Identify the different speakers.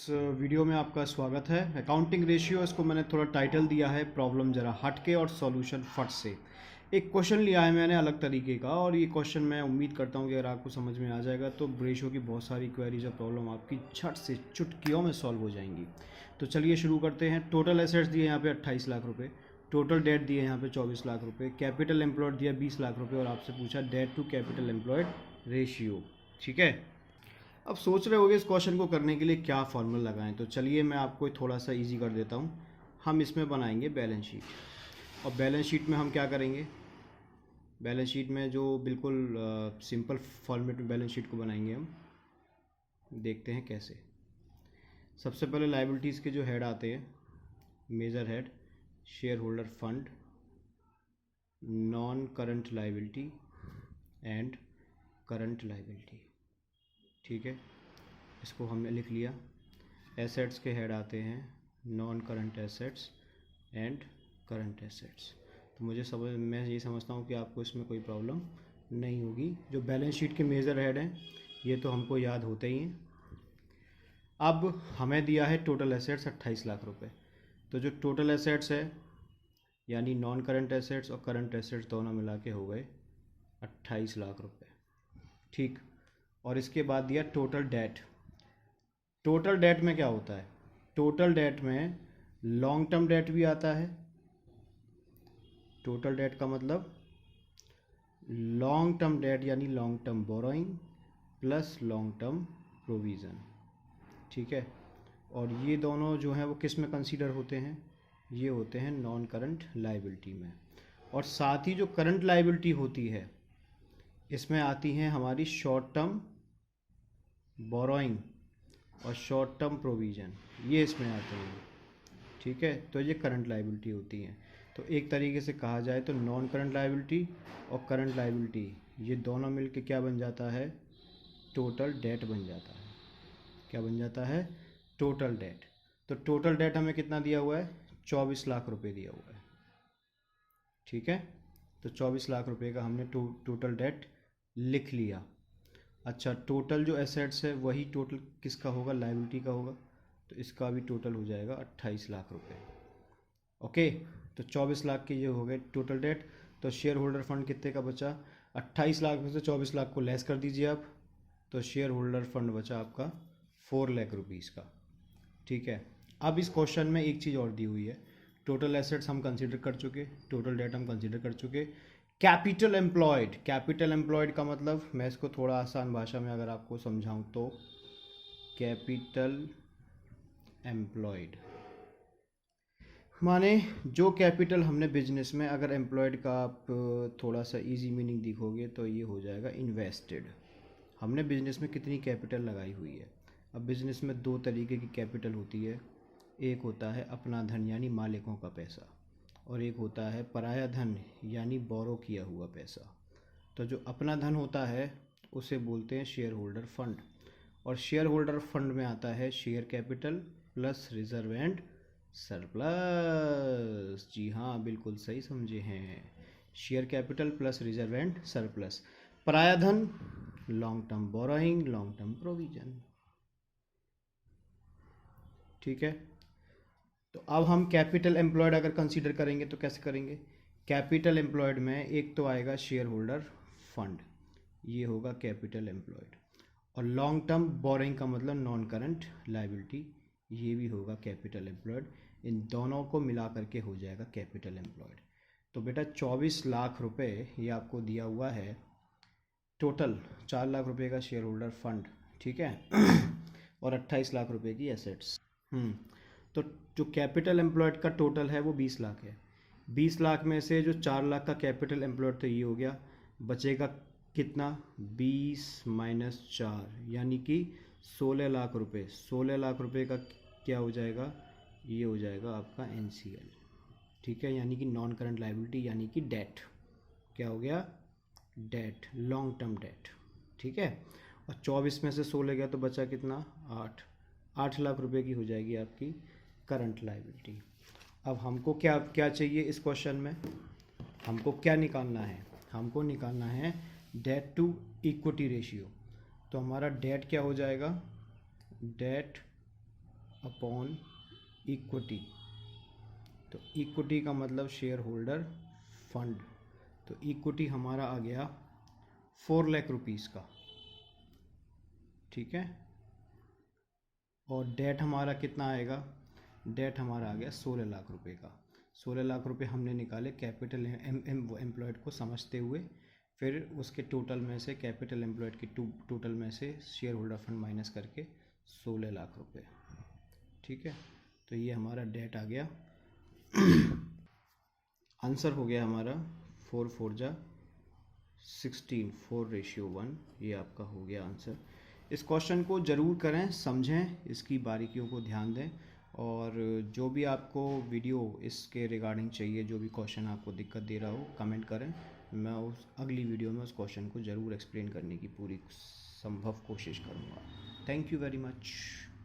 Speaker 1: Video में आपका स्वागत है। अकाउंटिंग रेशियो, इसको मैंने थोड़ा टाइटल दिया है प्रॉब्लम जरा हटके और सॉल्यूशन फट से। एक क्वेश्चन लिया है मैंने अलग तरीके का, और ये क्वेश्चन मैं उम्मीद करता हूँ कि अगर आपको समझ में आ जाएगा तो रेशियो की बहुत सारी क्वेरीज और प्रॉब्लम आपकी झट से चुटकियों में सॉल्व हो जाएंगी। तो चलिए शुरू करते हैं। टोटल एसेट्स दिए यहाँ पे 28 लाख रुपये, टोटल डेट दिए यहाँ पे 24 लाख रुपये, कैपिटल एम्प्लॉयड दिया 20 लाख रुपये, और आपसे पूछा debt to capital employed ratio. ठीक है, अब सोच रहे होगे इस क्वेश्चन को करने के लिए क्या फॉर्मूला लगाएं, तो चलिए मैं आपको थोड़ा सा इजी कर देता हूं। हम इसमें बनाएंगे बैलेंस शीट, और बैलेंस शीट में हम क्या करेंगे, बैलेंस शीट में जो बिल्कुल सिंपल फॉर्मेट में बैलेंस शीट को बनाएंगे हम। देखते हैं कैसे। सबसे पहले लायबिलिटीज़ के जो हेड आते हैं, major head, shareholder fund, non current liability and current liability. ठीक है, इसको हमने लिख लिया। एसेट्स के हेड आते हैं non current assets and current assets. तो मैं ये समझता हूँ कि आपको इसमें कोई प्रॉब्लम नहीं होगी। जो बैलेंस शीट के मेजर हेड हैं ये तो हमको याद होते ही हैं। अब हमें दिया है टोटल एसेट्स 28 लाख रुपए। तो जो टोटल एसेट्स है यानी नॉन करंट एसेट्स और करंट एसेट्स दोनों मिला के हो गए 28 लाख रुपए। ठीक, और इसके बाद दिया टोटल डेट। टोटल डेट में क्या होता है, टोटल डेट में लॉन्ग टर्म डेट भी आता है। टोटल डेट का मतलब लॉन्ग टर्म डेट यानी long term borrowing plus long term provision. ठीक है, और ये दोनों जो हैं वो किस में कंसीडर होते हैं, ये होते हैं नॉन करंट लायबिलिटी में। और साथ ही जो करंट लायबिलिटी होती है इसमें आती हैं हमारी शॉर्ट टर्म बोरोइंग और शॉर्ट टर्म प्रोविज़न, ये इसमें आते हैं। ठीक है, तो ये करंट लायबिलिटी होती हैं। तो एक तरीके से कहा जाए तो नॉन करंट लायबिलिटी और करंट लायबिलिटी ये दोनों मिलके क्या बन जाता है, टोटल डेट बन जाता है। क्या बन जाता है, टोटल डेट। तो टोटल डेट हमें कितना दिया हुआ है, 24 लाख रुपए दिया हुआ है। ठीक है, तो 24 लाख रुपए का हमने टोटल डेट लिख लिया। अच्छा, टोटल जो एसेट्स है वही टोटल किसका होगा, लायबिलिटी का होगा। तो इसका भी टोटल हो जाएगा 28 लाख रुपए। ओके, तो 24 लाख के ये हो गए टोटल डेट। तो शेयर होल्डर फंड कितने का बचा, 28 लाख में से 24 लाख को लेस कर दीजिए आप, तो शेयर होल्डर फंड बचा आपका 4 लाख रुपीज़ का। ठीक है, अब इस क्वेश्चन में एक चीज़ और दी हुई है। टोटल एसेट्स हम कंसीडर कर चुके, टोटल डेट हम कंसीडर कर चुके। कैपिटल एम्प्लॉयड, कैपिटल एम्प्लॉयड का मतलब मैं इसको थोड़ा आसान भाषा में अगर आपको समझाऊं तो कैपिटल एम्प्लॉयड माने जो कैपिटल हमने बिजनेस में, अगर एम्प्लॉयड का आप थोड़ा सा इजी मीनिंग दिखोगे तो ये हो जाएगा इन्वेस्टेड। हमने बिजनेस में कितनी कैपिटल लगाई हुई है। अब बिजनेस में दो तरीके की कैपिटल होती है, एक होता है अपना धन यानी मालिकों का पैसा, और एक होता है पराया धन यानी बोरो किया हुआ पैसा। तो जो अपना धन होता है उसे बोलते हैं शेयर होल्डर फंड, और शेयर होल्डर फंड में आता है share capital plus reserve and surplus. जी हाँ, बिल्कुल सही समझे हैं, share capital plus reserve and surplus. पराया धन long term borrowing, long term provision. ठीक है, तो अब हम कैपिटल एम्प्लॉयड अगर कंसीडर करेंगे तो कैसे करेंगे। कैपिटल एम्प्लॉयड में एक तो आएगा शेयर होल्डर फंड, ये होगा कैपिटल एम्प्लॉयड, और लॉन्ग टर्म बोरिंग का मतलब नॉन करंट लायबिलिटी, ये भी होगा कैपिटल एम्प्लॉयड। इन दोनों को मिला करके हो जाएगा कैपिटल एम्प्लॉयड। तो बेटा 24 लाख रुपए ये आपको दिया हुआ है टोटल, 4 लाख रुपए का शेयर होल्डर फंड, ठीक है और 28 लाख रुपए की एसेट्स। तो जो कैपिटल एम्प्लॉयड का टोटल है वो 20 लाख है। 20 लाख में से जो 4 लाख का कैपिटल एम्प्लॉयड तो ये हो गया, बचेगा कितना, 20 माइनस 4 यानी कि 16 लाख रुपए। 16 लाख रुपए का क्या हो जाएगा, ये हो जाएगा आपका NCL। ठीक है, यानी कि नॉन करंट लायबिलिटी यानी कि डेट। क्या हो गया, डेट, लॉन्ग टर्म डेट। ठीक है, और 24 में से 16 गया तो बचा कितना, 8 लाख रुपए की हो जाएगी आपकी करंट लायबिलिटी। अब हमको क्या क्या चाहिए इस क्वेश्चन में, हमको क्या निकालना है, हमको निकालना है डेट टू इक्विटी रेशियो। तो हमारा डेट क्या हो जाएगा, डेट अपॉन इक्विटी। तो इक्विटी का मतलब शेयर होल्डर फंड। तो इक्विटी हमारा आ गया 4 लाख रुपीज़ का, ठीक है। और डेट हमारा कितना आएगा, डेट हमारा आ गया 16 लाख रुपए का। 16 लाख रुपए हमने निकाले कैपिटल एम्प्लॉयड को समझते हुए, फिर उसके टोटल में से कैपिटल एम्प्लॉयड की टोटल में से शेयर होल्डर फंड माइनस करके 16 लाख रुपए, ठीक है। तो ये हमारा डेट आ गया। आंसर हो गया हमारा 4 4 जा 16, 4:1, ये आपका हो गया आंसर। इस क्वेश्चन को ज़रूर करें, समझें, इसकी बारीकियों को ध्यान दें, और जो भी आपको वीडियो इसके रिगार्डिंग चाहिए, जो भी क्वेश्चन आपको दिक्कत दे रहा हो, कमेंट करें। मैं उस अगली वीडियो में उस क्वेश्चन को ज़रूर एक्सप्लेन करने की पूरी संभव कोशिश करूँगा। Thank you very much.